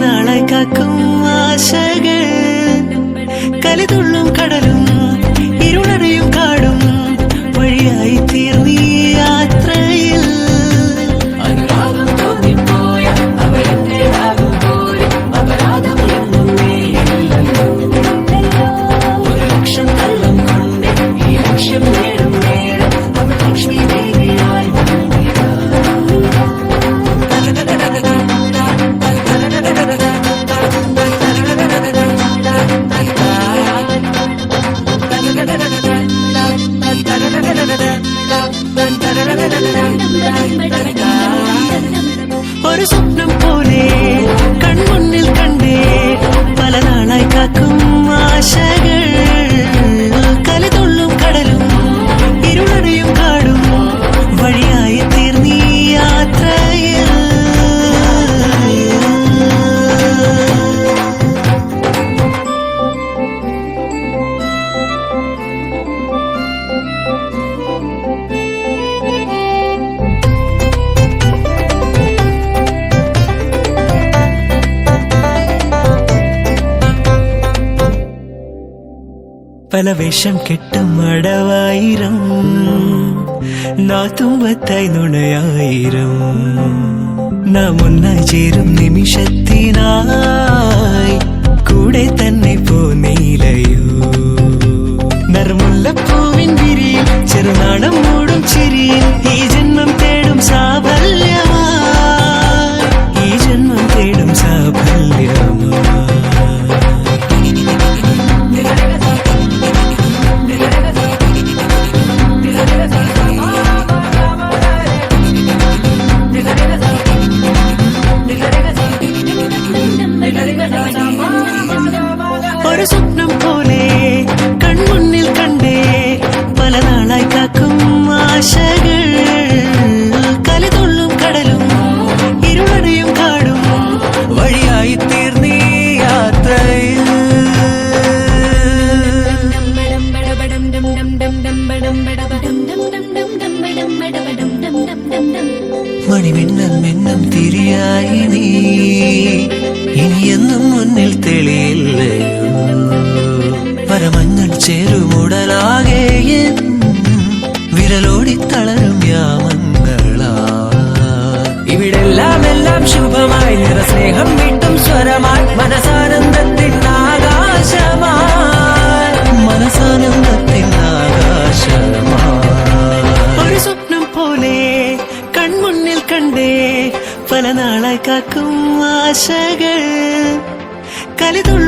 നാളായി കാക്കും ആശകൾ കലിതുള്ളും കടലും ഇരുളറിയും കാടും വഴിയായി തീർന്നീ യാത്രയിൽ അനുരാഗം തോന്നിപ്പോയ അവരെന്റേതാകും പോലെ അപരാധമൊന്നുമേയില്ലല്ലോ ഒരു ലക്ഷം കള്ളം കൊണ്ട് ഈ ലക്ഷ്യം നേടും നേരം അവർ ലക്ഷ്മി ദേവിയായി ഒരു സ്വപ്നം പോലെ കൺമുന്നിൽ കണ്ടേ പല നാളായി കാക്കും ആശകൾ കലിതുള്ളും കടലും ഇരുളറിയും കാടും വഴിയായി തീർന്നീ യാത്രയിൽ പല വേഷം കെട്ടും അടവായിരം നാത്തുമ്പത്തായി നുണയായിരം നാം ഒന്നായി ചേരും നിമിഷത്തിനായി കൂടെ തന്നെ പോന്നീലയോ നറുമുല്ലപ്പൂവിൻ വിരിയിൽ ചെറുനാണം മൂടും ചിരിയിൽ ഈ ജന്മം തേടും സാഫല്യമായി ഈ ജന്മം തേടും സാഫല്യമായി ഒരു സ്വപ്നം പോലെ കൺമുന്നിൽ കണ്ടേ പല നാളായി കാക്കും ആശകൾ കലിതുള്ളും കടലും ഇരുളറിയും കാടും വഴിയായി തീർന്നീ യാത്രയിൽ മണിമിന്നൽ മിന്നം തിരിയായി നീ ഇനിയെന്നും മുന്നിൽ തെളിയില്ലയോ പരമഞ്ഞൾ ചേരുമുടലാകെ വിരലോടി തളരും യാമങ്ങളാ ഇവിടെല്ലാം എല്ലാം ശുഭമായി നിറസ്നേഹം വീട്ടും സ്വരമായി മനസാനന്ദത്തിൻ ആകാശമായി മനസാനന്ദത്തിൻ ആകാശമായി ഒരു സ്വപ്നം പോലെ കൺമുന്നിൽ കണ്ടേ പല നാളായി കാക്കും ആശകൾ കലിതുള്ളും